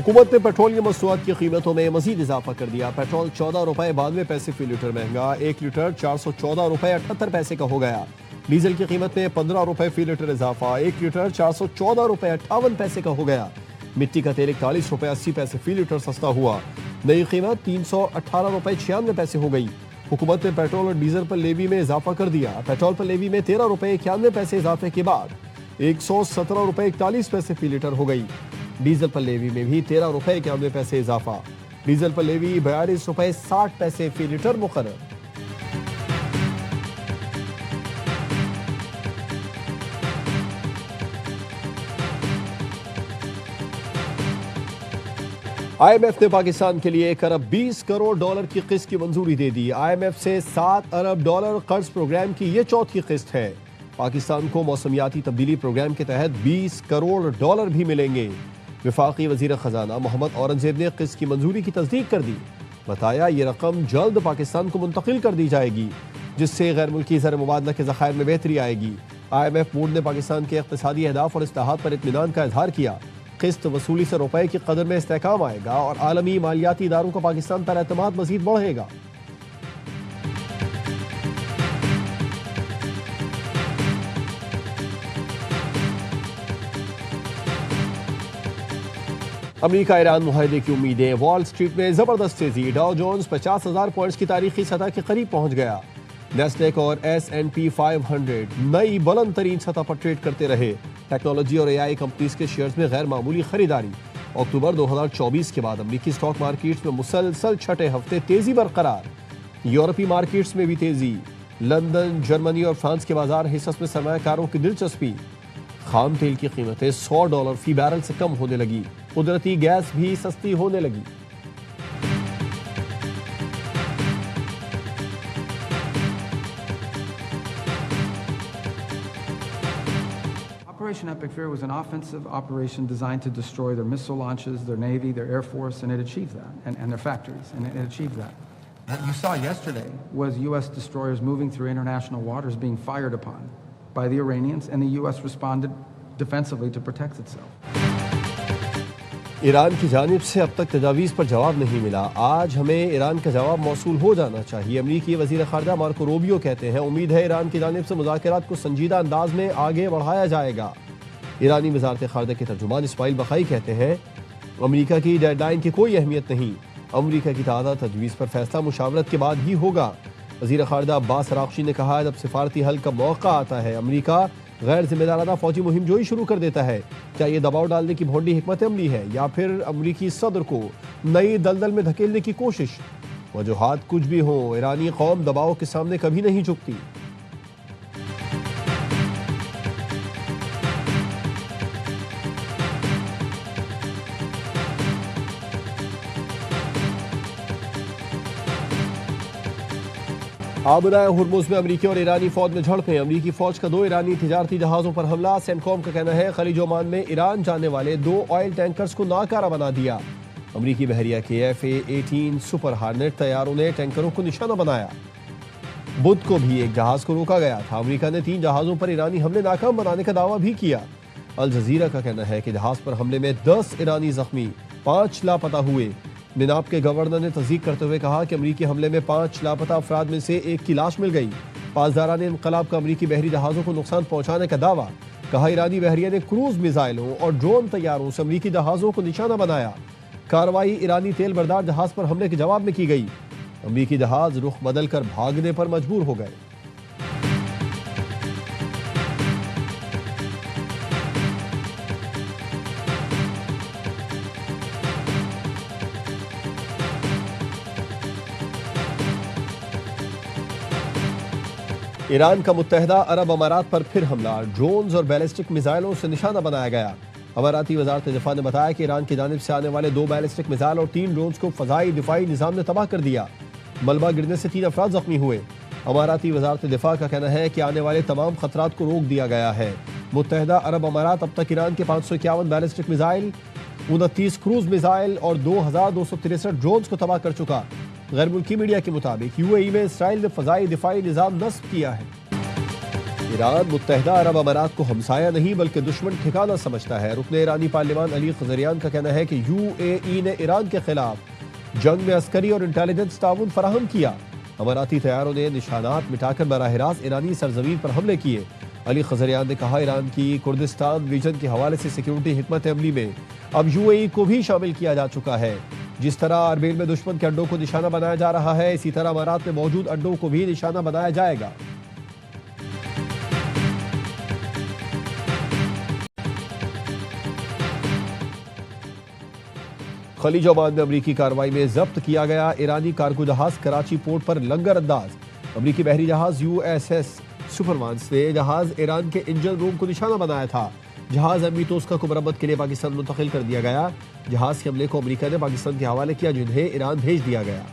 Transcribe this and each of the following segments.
हुकूमत ने पेट्रोलियम मसनूआत की कीमतों में मजीद इजाफा कर दिया। पेट्रोल 14 रुपए 92 पैसे फी लीटर महंगा, 1 लीटर 414 रुपए 78 पैसे का हो गया। डीजल की कीमत में 15 रुपए फी लीटर इजाफा, 1 लीटर 414 रुपए 58 पैसे का हो गया। मिट्टी का तेल 41 रुपए 80 पैसे फी लीटर सस्ता हुआ। नई कीमत 318 रुपए 96 पैसे हो गई। हुकूमत ने पेट्रोल और डीजल पर लेवी में इजाफा कर दिया। पेट्रोल पर लेवी में 13 रुपए 91 पैसे इजाफे के बाद 117 रुपए 41 पैसे फी लीटर हो गई। डीजल पर लेवी में भी 13 रुपए 91 पैसे इजाफा। डीजल पर लेवी 42 रुपए 60 पैसे फी लीटर मुकर्रर। IMF ने पाकिस्तान के लिए 1 अरब 20 करोड़ डॉलर की किस्त की मंजूरी दे दी। IMF से 7 अरब डॉलर कर्ज प्रोग्राम की यह चौथी किस्त है। पाकिस्तान को मौसमियाती तब्दीली प्रोग्राम के तहत 20 करोड़ डॉलर भी मिलेंगे। वफाकी वजीर खजाना मोहम्मद औरंगजेब ने किस्त की मंजूरी की तस्दीक कर दी। बताया ये रकम जल्द पाकिस्तान को मुंतकिल कर दी जाएगी, जिससे गैर मुल्की ज़र मुबादला के ज़खायर में बेहतरी आएगी। IMF बोर्ड ने पाकिस्तान के इक़्तिसादी अहदाफ और इस्लाहात पर इत्मीनान का इजहार किया। किस्त वसूली से रुपए की कदर में इस्तेहकाम आएगा और आलमी मालियाती इदारों का पाकिस्तान पर एतमाद मजीद बढ़ेगा। अमेरिका ईरान मुआहदे की उम्मीदें। वॉल स्ट्रीट में जबरदस्त तेजी। डाउ जोन्स 50,000 पॉइंट्स की तारीखी सतह के करीब पहुंच गया। नेस्डेक और S&P 500 नई बुलंद तरीन सतह पर ट्रेड करते रहे। टेक्नोलॉजी और AI कंपनीज के शेयर्स में गैर मामूली खरीदारी। अक्टूबर 2024 के बाद अमेरिकी स्टॉक मार्केट्स में मुसलसल छठे हफ्ते तेजी बरकरार। यूरोपीय मार्केट्स में भी तेजी। लंदन, जर्मनी और फ्रांस के बाजार हिस्सों में सरमायाकारों की दिलचस्पी। खाम तेल की कीमतें $100 फी बैरल से कम होने लगी। कुदरती गैस भी सस्ती होने लगी। Operation Epic Fear was an offensive operation designed to destroy their missile launches, their Navy, their Air Force, and it achieved that, and their factories, and it achieved that. What you saw yesterday was U.S. destroyers moving through international waters being fired upon by the Iranians, and the U.S. responded defensively to protect itself. Iran की जानिब से अब तक तजावीज़ पर जवाब नहीं मिला। आज हमें ईरान का जवाब मौसूल हो जाना चाहिए। अमरीकी वज़ीर ख़ारजा मार्को रूबियो कहते हैं, उम्मीद है ईरान की जानिब से मुज़ाकरात को संजीदा अंदाज में आगे बढ़ाया जाएगा। ईरानी वज़ारत ख़ारजा के तर्जुमान इस्माइल बखाई कहते हैं, अमरीका की डेडलाइन की कोई अहमियत नहीं। अमरीका की ताज़ा तजवीज़ पर फैसला मुशावरत के बाद ही होगा। वज़ीर ख़ारजा अब्बास अराग़ची ने कहा, जब सिफारती हल का मौका आता है अमरीका गैर जिम्मेदाराना फौजी मुहिम जोई शुरू कर देता है। क्या ये दबाव डालने की भोंडी हिकमत अमली है या फिर अमरीकी सदर को नई दलदल में धकेलने की कोशिश? वजूहात कुछ भी हो, ईरानी कौम दबाव के सामने कभी नहीं झुकती। आबुनाए हुर्मुज़ में अमरीकी और ईरानी फौज में झड़पें। अमरीकी फौज का 2 ईरानी तिजारती जहाज़ों पर हमला। सेंटकॉम का कहना है, खलीज ओमान में ईरान जाने वाले 2 ऑयल टैंकर्स को नाकारा बना दिया। अमरीकी बहरिया के F/A-18 सुपर हार्नेट तैयारों ने टैंकरों को निशाना बनाया। बुध को भी एक जहाज को रोका गया था। अमरीका ने 3 जहाज़ों पर ईरानी हमले नाकाम बनाने का दावा भी किया। अल जजीरा का कहना है कि जहाज पर हमले में 10 ईरानी जख्मी, 5 लापता हुए। निनाब के गवर्नर ने तस्दीक करते हुए कहा कि अमरीकी हमले में 5 लापता अफराद में से 1 की लाश मिल गई। पासदारान इनकलाब का अमरीकी बहरी जहाज़ों को नुकसान पहुंचाने का दावा। कहा, ईरानी बहरिया ने क्रूज मिसाइलों और ड्रोन तैयारों से अमरीकी जहाज़ों को निशाना बनाया। कार्रवाई ईरानी तेल बरदार जहाज पर हमले के जवाब में की गई। अमरीकी जहाज रुख बदल कर भागने पर मजबूर हो गए। ईरान का मुत्तहदा अरब अमारात पर फिर हमला। ड्रोन्स और बैलिस्टिक मिसाइलों से निशाना बनाया गया। अमाराती वजारत दिफा ने बताया कि ईरान की जानिब से आने वाले 2 बैलिस्टिक मिसाइल और 3 ड्रोन्स को फजाई दिफाई निज़ाम ने तबाह कर दिया। मलबा गिरने से 3 अफराद जख्मी हुए। अमाराती वजारत दिफा का कहना है कि आने वाले तमाम खतरात को रोक दिया गया है। मुत्तहदा अरब अमारात अब तक ईरान के 551 बैलिस्टिक मिसाइल, 29 क्रूज मिसाइल और 2263 ड्रोन्स को तबाह कर चुका। गैर मुल्की मीडिया के मुताबिक UAE में इसराइल ने फजाई दिफाई निज़ाम नस्ब किया है। ईरान मुत्तहिदा अरब अमारात को हमसाया नहीं बल्कि दुश्मन ठिकाना समझता है। रुकन ईरानी पार्लिमान अली खजरियान का कहना है कि UAE ने ईरान के खिलाफ जंग में अस्करी और इंटेलिजेंस ताउन फराहम किया। अमाराती तैयारों ने निशानात मिटाकर बराह रास्त ईरानी सरजमीन पर हमले किए। अली खजरियान ने कहा, ईरान की कुर्दिस्तान रीजन के हवाले से सिक्योरिटी हिकमत अमली में अब UAE को भी शामिल किया जा चुका है। जिस तरह अरबेल में दुश्मन के अड्डों को निशाना बनाया जा रहा है, इसी तरह अमारात में मौजूद अड्डों को भी निशाना बनाया जाएगा। खलीज ओमान में अमरीकी कार्रवाई में जब्त किया गया ईरानी कार्गो जहाज कराची पोर्ट पर लंगर अंदाज। अमरीकी बहरी जहाज USS सुपरमांस ने जहाज ईरान के इंजन रूम को निशाना बनाया था। जहाज एमवी तोस्का को मरम्मत के लिए पाकिस्तान मुंतकिल कर दिया गया। जहाज के हमले को अमरीका ने पाकिस्तान के हवाले किया, जिन्हें ईरान भेज दिया गया।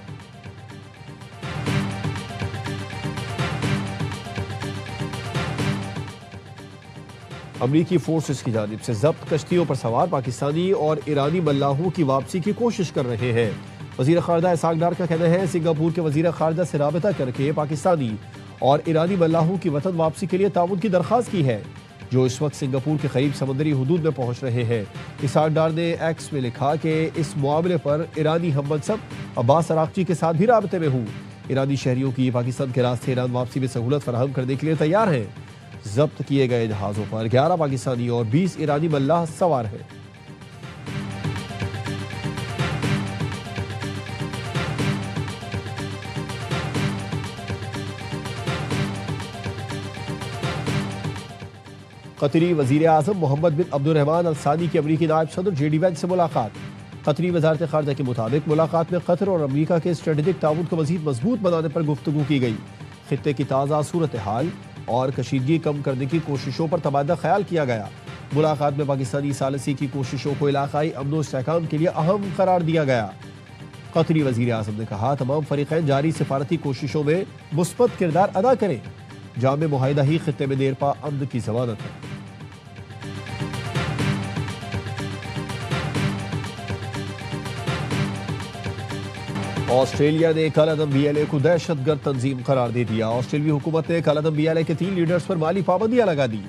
अमरीकी फोर्सेस की जानिब से जब्त कश्तियों पर सवार पाकिस्तानी और ईरानी मल्लाहों की वापसी की कोशिश कर रहे हैं। वजीर खारजा इसाक डार का कहना है, सिंगापुर के वजीर खारजा से राबता करके पाकिस्तानी और ईरानी मल्लाहों की वतन वापसी के लिए ताउन की दरख्वास्त की है, जो इस वक्त सिंगापुर के करीब समुद्री हुदूद में पहुंच रहे हैं। इसाक डार ने एक्स में लिखा कि इस मामले पर ईरानी हम मनसब अब्बास अराक्ची के साथ भी राबते में हूँ। ईरानी शहरियों की पाकिस्तान के रास्ते ईरान वापसी में सहूलत फराहम करने के लिए तैयार हैं। जब्त किए गए जहाजों पर 11 पाकिस्तानी और 20 ईरानी मल्लाह सवार हैं। कतरी वजीर आजम मोहम्मद बिन अब्दुर्रहमान अल सानी की अमरीकी नायब सदर JD वैंस से मुलाकात। कतरी वजारत खारजा के मुताबिक मुलाकात में कतर और अमरीका के स्ट्रेटेजिक ताउन को मजीद मजबूत बनाने पर गुफ्तगू की गई। खित्ते की ताज़ा सूरत हाल और कशीदगी कम करने की कोशिशों पर तबादला ख्याल किया गया। मुलाकात में पाकिस्तानी सालसी की कोशिशों को इलाकाई अमन व इस्तेहकाम के लिए अहम करार दिया गया। कतरी वजीर आजम ने कहा, तमाम फरीक़ैन जारी सिफारती कोशिशों में मुस्बत किरदार अदा करें। जामे मुआहिदा ही खित्ते में देरपा अमन की जमानत है। ऑस्ट्रेलिया ने कलअदम BLA को दहशतगर्द तंजीम करार दे दिया। ऑस्ट्रेलियाई हुकूमत ने कलअदम BLA के 3 लीडर्स पर माली पाबंदियां लगा दी।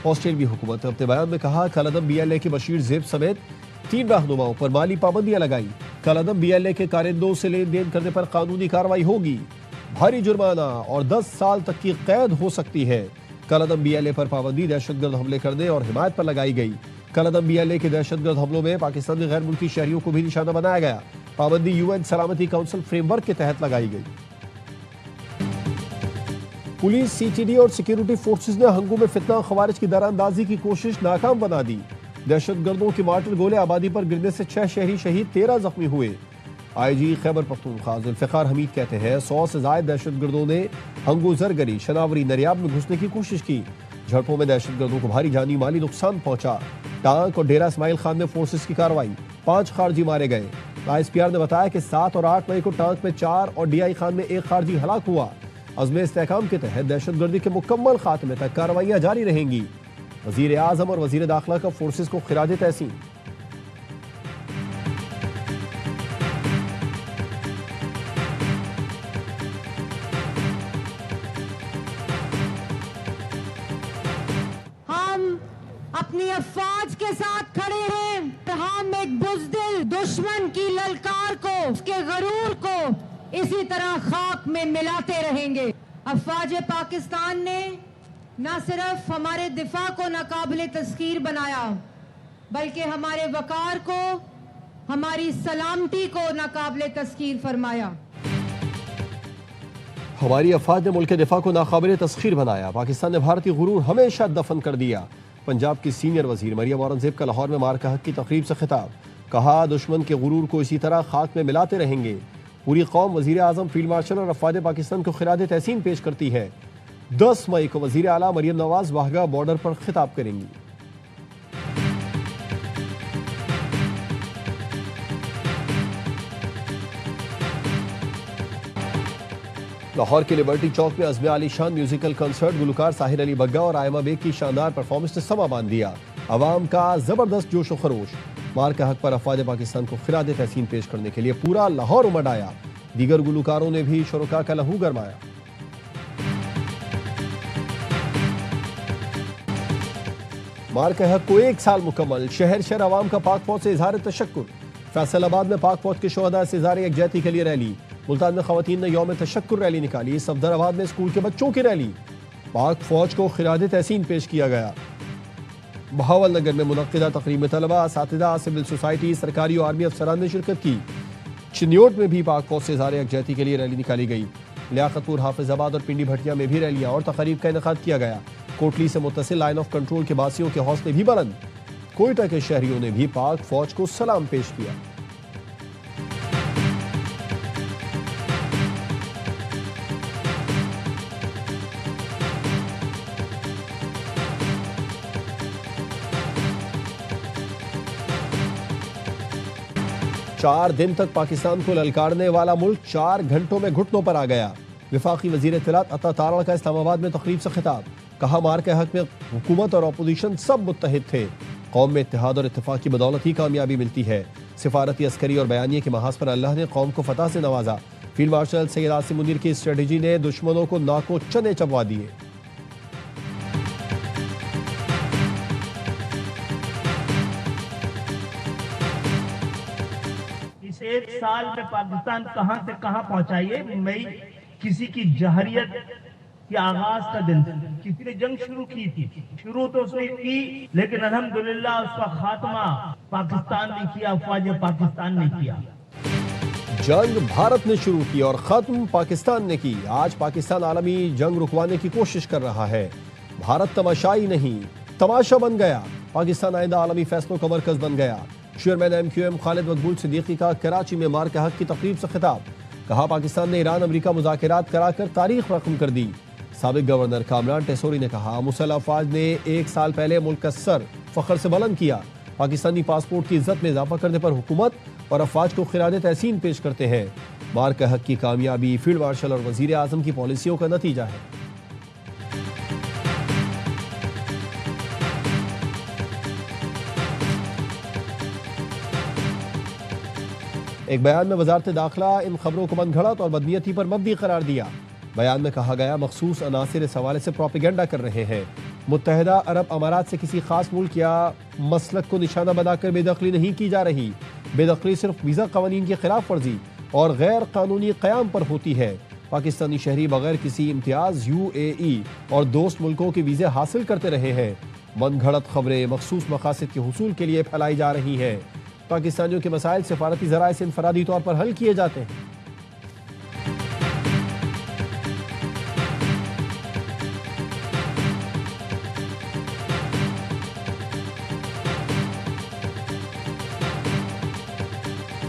ऑस्ट्रेलियाई हुकूमत ने अपने बयान में कहा, कलअदम BLA के बशीर ज़ेब समेत 3 रहनुमाओं पर माली पाबंदियां लगाई। कलअदम BLA के कारिंदों से लेन देन करने पर कानूनी कार्रवाई होगी। भारी जुर्माना और 10 साल तक की कैद हो सकती है। कलअदम BLA पर पाबंदी दहशतगर्द हमले करने और हिमायत पर लगाई गई। कलअदम BLA के दहशतगर्द हमलों में पाकिस्तान के गैर मुल्की शहरियों को भी निशाना बनाया गया। पाबंदी UN सलामती काउंसिल फ्रेमवर्क के तहत लगाई गई। पुलिस, CTD और सिक्योरिटी फोर्सेस ने हंगू में फितना खवारिज की दरारअंदाजी की कोशिश नाकाम बना दी। दहशतगर्दों के मार्टर गोले आबादी पर गिरने से 6 शहरी शहीद, 13 जख्मी हुए। IG खैबर पख्तूनख्वा जुल्फ़िकार हमीद कहते हैं, 100 से ज्यादा दहशतगर्दों ने हंगू, जरगरी, शनावरी, नरियाब में घुसने की कोशिश की। झड़पों में दहशतगर्दों को भारी जानी माली नुकसान पहुंचा। टांक और डेरा इस्माइल खान में फोर्सेस की कार्रवाई, 5 खारजी मारे गए। ISPR ने बताया कि 7 और 8 मई को टांक में 4 और DI खान में 1 खारजी हलाक हुआ। अज़्म इस्तेहकाम के तहत दहशतगर्दी के मुकम्मल खात्मे तक कार्रवाइयां जारी रहेंगी। वजीर आजम और वजीर दाखिला का फोर्सेस को खिराज तहसीन। अपनी अफवाज के साथ खड़े हैं। हम एक बुज़दिल दुश्मन की ललकार को, उसके गरूर को इसी तरह खाक में मिलाते रहेंगे। अफवाज पाकिस्तान ने न सिर्फ हमारे दिफा को नाकाबिले तस्खीर बनाया, बल्कि हमारे वकार को, हमारी सलामती को नाकाबिले तस्खीर फरमाया। हमारी अफवाज ने मुल्क दिफा को नाकाबिले तस्खीर बनाया। पाकिस्तान ने भारतीय गुरूर हमेशा दफन कर दिया। पंजाब की सीनियर वजीर मरियम औरंगजेब का लाहौर में मार्का हक की तकरीब से खिताब। कहा, दुश्मन के गुरूर को इसी तरह खाक में मिलाते रहेंगे। पूरी कौम वजीर आजम, फील्ड मार्शल और अफवाज पाकिस्तान को खिराज तहसीन पेश करती है। 10 मई को वजीर आला मरियम नवाज वाहगा बॉर्डर पर खिताब करेंगी। लाहौर के लिबर्टी चौक में अज़्म आलीशान म्यूजिकल कंसर्ट, गुलकार साहिर अली बग्गा और आयमा बेग की शानदार परफॉर्मेंस ने समा बांध दिया। अवाम का जबरदस्त जोश व खरोश। मार्का हक पर अफवाज पाकिस्तान को खिराज तहसीन पेश करने के लिए पूरा लाहौर उमड़ आया। दीगर गुलकारों ने भी शुरका का लहू गरमाया। मार के हक को 1 साल मुकम्मल। शहर शहर आवाम का पाक फौज से इजहार तशक्कुर। फैसलाबाद में पाक फौज के शोहदा से इजहार यकजहती के लिए रैली। मुल्तान में खवातीन ने यौम तशक्कुर रैली निकाली। सफदराबाद में स्कूल के बच्चों की रैली। पाक फौज को खिराज तहसीन पेश किया गया। बहावल नगर में मुनक्किदा तकरीब में तलबा, असातिज़ा, सिविल सोसाइटी, सरकारी और आर्मी अफसरान ने शिरकत की। चिन्योट में भी पाक फौज से इजहार यकजहती के लिए रैली निकाली गई। लियाकतपुर, हाफिजाबाद और पिंडी भटिया में भी रैलियां और तकरीब का इनेकाद किया गया। कोटली से मुत्तसिल लाइन ऑफ कंट्रोल के बासियों के हौसले भी बुलंद। कोयटा के शहरियों ने भी पाक फौज को सलाम पेश किया। चार दिन तक पाकिस्तान को ललकारने वाला मुल्क 4 घंटों में घुटनों पर आ गया। विफाकी वजीर इत्तलात अता तारड़ का इस्लामाबाद में तकरीब से खिताब। कहा, मार के हक में हुकूमत और अपोजिशन सब मुत्तहिद थे। कौम में इत्तेहाद और इत्तेफाक की बदौलत ही कामयाबी मिलती है। सिफारती, अस्करी और बयानिए के महाज पर अल्लाह ने कौम को फतह से नवाजा। फील्ड मार्शल सैयद आसिम मुनीर की स्ट्रेटजी ने दुश्मनों को नाको चने चबवा दिए। इस 1 साल में पाकिस्तान कहां से कहां पहुंचाइए। मई किसी की जहरियत के आगाज का दिन, किसी ने जंग शुरू की थी, शुरू तो उसने की, लेकिन अल्हम्दुलिल्लाह उसका खात्मा पाकिस्तान ने किया, अफवाज पाकिस्तान ने किया। जंग भारत ने शुरू की और खत्म पाकिस्तान ने की। आज पाकिस्तान आलमी जंग रुकवाने की कोशिश कर रहा है। भारत तमाशाई नहीं, तमाशा बन गया। पाकिस्तान आइंदा आलमी फैसलों का मरकज बन गया। चेयरमैन MQM खालिद मकबूल सिद्दीकी का कराची में मार के हक की तकरीब से खिताब। कहा, पाकिस्तान ने ईरान अमेरिका मुज़ाकरात कराकर तारीख रकम कर दी। साबिक गवर्नर कामरान टेसोरी ने कहा, मुसल्लह अफवाज ने 1 साल पहले मुल्क का सर फख्र से बुलंद किया। पाकिस्तानी पासपोर्ट की इज्जत में इजाफा करने पर हुकूमत और अफवाज को खिराज तहसीन पेश करते हैं। मार के हक की कामयाबी फील्ड मार्शल और वजीर आजम की पॉलिसियों का नतीजा है। एक बयान में वजारत दाखिला इन खबरों को मनगढ़ंत और बदनीयती पर मबनी करार दिया। बयान में कहा गया, मखसूस अनासिर इस हवाले से प्रोपेगेंडा कर रहे हैं। मुत्तहिदा अरब अमारात से किसी खास मुल्क या मसलक को निशाना बनाकर बेदखली नहीं की जा रही। बेदखली सिर्फ वीज़ा कवानीन की खिलाफ वर्जी और गैर कानूनी क़याम पर होती है। पाकिस्तानी शहरी बगैर किसी इम्तियाज UAE और दोस्त मुल्कों के वीज़े हासिल करते रहे हैं। मनगढ़ंत खबरें मखसूस मकासद के हुसूल के लिए फैलाई जा रही हैं। पाकिस्तानियों के मसाइल सिफारती ज़राए से इनफरादी तौर पर हल किए जाते हैं।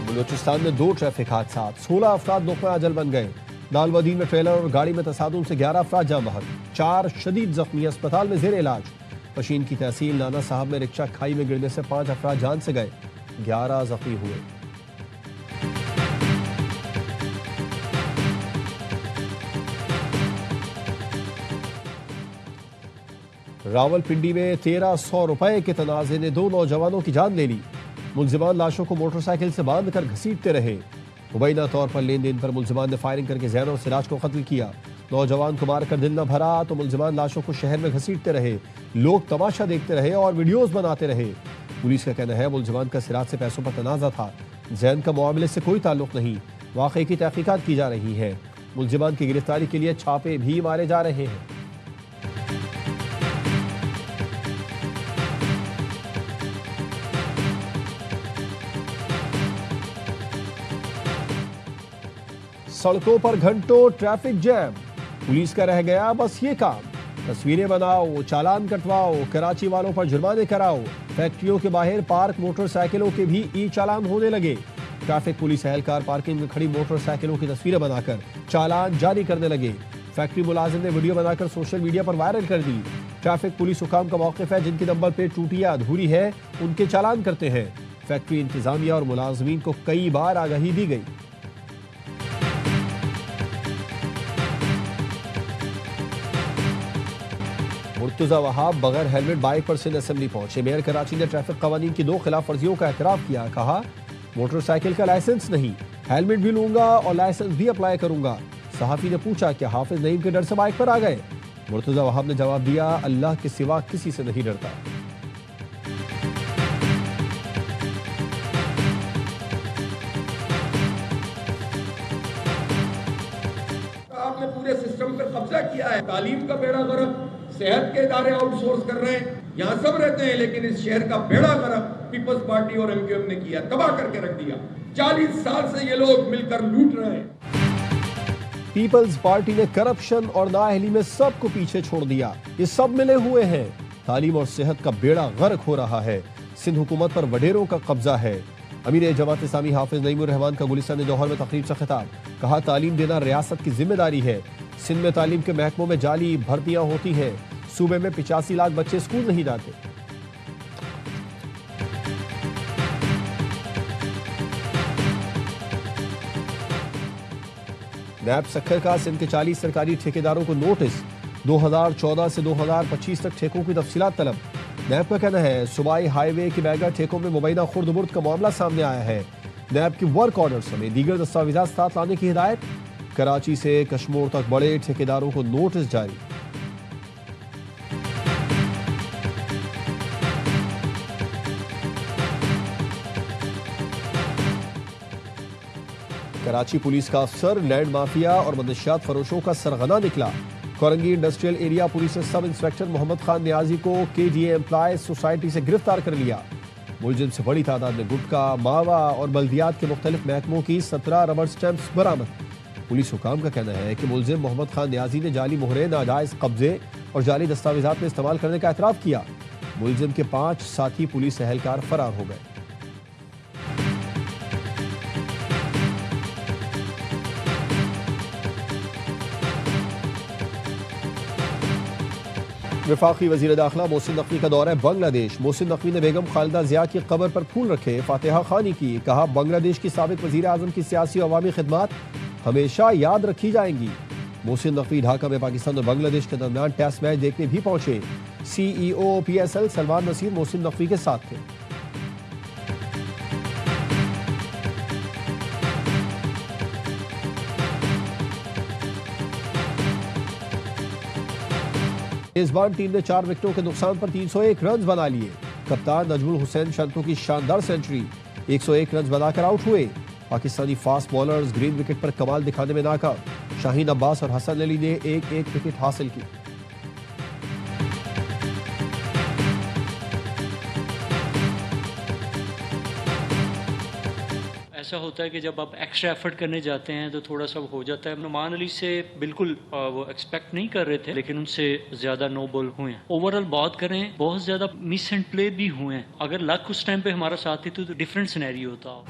बलूचिस्तान में 2 ट्रैफिक हादसा, 16 अफराद नुक़्ता अजल बन गए। दालवदीन में ट्रेलर और गाड़ी में तसादुम से 11 अफराद जाँ बहक, 4 शदीद जख्मी, अस्पताल में ज़ेर इलाज। पशीन की तहसील नाना साहब में रिक्शा खाई में गिरने से 5 अफराद जान से गए, 11 जख्मी हुए। रावलपिंडी में 1300 रुपए के तनाजे ने 2 नौजवानों की जान ले ली। मुलजिमान लाशों को मोटरसाइकिल से बांधकर घसीटते रहे। मुबैना तौर पर लेन देन पर मुलजिमान ने फायरिंग करके जैन और सिराज को कत्ल किया। नौजवान को मारकर दिल न भरा तो मुलजिमान लाशों को शहर में घसीटते रहे। लोग तमाशा देखते रहे और वीडियोस बनाते रहे। पुलिस का कहना है, मुलजिमान का सिराज से पैसों पर तनाजा था। जैन का मामले से कोई ताल्लुक नहीं। वाक़े की तहकीकात की जा रही है। मुलजिमान की गिरफ्तारी के लिए छापे भी मारे जा रहे हैं। सड़कों पर घंटों ट्रैफिक जैम, पुलिस का रह गया बस ये काम। तस्वीरें बनाओ, चालान कटवाओ, कराची वालों पर जुर्माने कराओ। फैक्ट्रियों के बाहर पार्क मोटरसाइकिलों के भी ई-चालान होने लगे। ट्रैफिक पुलिस एहलकार पार्किंग में खड़ी मोटरसाइकिलों की तस्वीरें बनाकर चालान जारी करने लगे। फैक्ट्री मुलाजिम ने वीडियो बनाकर सोशल मीडिया पर वायरल कर दी। ट्रैफिक पुलिस हुकाम का मौक़िफ़ है, जिनकी नंबर प्लेट टूटी या अधूरी है उनके चालान करते हैं। फैक्ट्री इंतजामिया और मुलाजमीन को कई बार आगाही दी गई। मुर्तज़ा वहाब बगैर हेलमेट बाइक पर सिंध असेंबली पहुंचे। मेयर कराची ने ट्रैफिक कवानीन की 2 खिलाफ वर्जियों का एतराफ़ किया। कहा, मोटरसाइकिल का लाइसेंस नहीं, हेलमेट भी लूंगा और लाइसेंस भी अप्लाई करूंगा। सहाफ़ी ने पूछा कि हाफिज नईम के डर से बाइक पर आ गए। मुर्तज़ा वहाब ने जवाब दिया, अल्लाह के सिवा किसी से नहीं डरता। सिस्टम पे कब्जा किया है। तालीम का बेड़ा गर्क, सेहत के इदारे आउटसोर्स कर रहे हैं। यहाँ सब रहते हैं, लेकिन इस शहर का बेड़ा गर्क पीपल्स पार्टी और एमक्यूएम ने किया, तबाह करके रख दिया। 40 साल से ये लोग मिलकर लूट रहे हैं। पीपल्स पार्टी ने करप्शन और नाअहली में सबको पीछे छोड़ दिया। ये सब मिले हुए हैं। तालीम और सेहत का बेड़ा गर्क हो रहा है। सिंध हुकूमत पर वडेरों का कब्जा है। अमीर जमात इस्लामी हाफिज नईमुर रहमान का गुलिस्तान जौहर में तकरीब से खिताब। कहा, तालीम देना रियासत की जिम्मेदारी है। सिंध में तालीम के महकमों में जाली भर्तियां होती हैं। सूबे में 85 लाख बच्चे स्कूल नहीं जाते। नैब सखर का सिंध के 40 सरकारी ठेकेदारों को नोटिस। 2014 से 2025 तक ठेकों की तफसीलात तलब। नैब का कहना है, सूबाई हाईवे के मेगा ठेकों में मुबैना खुर्द-बुर्द का मामला सामने आया है। नैब की वर्क ऑर्डर समेत दीगर दस्तावेजात साथ लाने की हिदायत। कराची से कश्मीर तक बड़े ठेकेदारों को नोटिस जारी। कराची पुलिस का अफसर लैंड माफिया और मनशियात फरोशों का सरगना निकला। कोरंगी इंडस्ट्रियल एरिया पुलिस ने सब इंस्पेक्टर मोहम्मद खान नियाजी को केडीए एम्प्लॉयज सोसाइटी से गिरफ्तार कर लिया। मुलजिम से बड़ी तादाद में गुटखा, मावा और बल्दियात के मुख्तलिफ महकमों की 17 रबड़ स्टैंप्स बरामद। पुलिस हुकाम का कहना है कि मुलजिम मोहम्मद खान नियाजी ने जाली मोहरें, नाजायज कब्जे और जाली दस्तावेजात में इस्तेमाल करने का एतराफ़ किया। मुलजिम के 5 साथी पुलिस एहलकार फरार हो गए। वफाकी वज़ीर दाखिला मोहसिन नकवी का दौरा है बांग्लादेश। मोहसिन नकवी ने बेगम खालिदा जिया की कब्र पर फूल रखे, फातिहा खानी की। कहा, बांग्लादेश की साबिक वज़ीर आज़म की सियासी और अवामी खिदमात हमेशा याद रखी जाएंगी। मोहसिन नकवी ढाका में पाकिस्तान और बांग्लादेश के दरमियान टेस्ट मैच देखने भी पहुंचे। CEO PSL सलमान नसीर मोहसिन नकवी के साथ थे। मेजबान टीम ने 4 विकेटों के नुकसान पर 301 रन बना लिए। कप्तान नजमुल हुसैन शंतु की शानदार सेंचुरी, 101 रन बनाकर आउट हुए। Pakistani fast bowlers green wicket पर कमाल दिखाने में नाकाम। शाहीन अब्बास और हसन अली ने एक विकेट हासिल की। ऐसा होता है कि जब आप एक्स्ट्रा एफर्ट करने जाते हैं तो थोड़ा सा हो जाता है। नुमान अली से बिल्कुल वो एक्सपेक्ट नहीं कर रहे थे, लेकिन उनसे ज़्यादा नो बॉल हुए हैं। ओवरऑल बात करें, बहुत ज़्यादा मिस एंड प्ले भी हुए हैं। अगर लक उस टाइम पे हमारा साथ थी तो डिफरेंट सिनेरियो होता।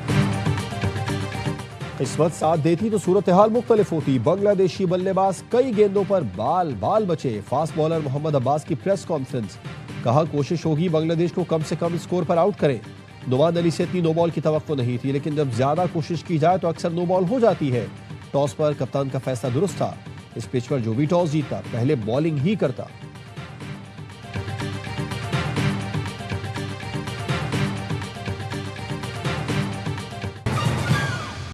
किस्मत साथ देती तो सूरत हाल मुख्तलिफ होती। बांग्लादेशी बल्लेबाज कई गेंदों पर बाल बचे। फास्ट बॉलर मोहम्मद अब्बास की प्रेस कॉन्फ्रेंस। कहा, कोशिश होगी बांग्लादेश को कम से कम स्कोर पर आउट करें। नुमान अली से इतनी नो बॉल की तवक्को नहीं थी, लेकिन जब ज्यादा कोशिश की जाए तो अक्सर नो बॉल हो जाती है। टॉस पर कप्तान का फैसला दुरुस्त था। इस पिच पर जो भी टॉस जीतता पहले बॉलिंग ही करता।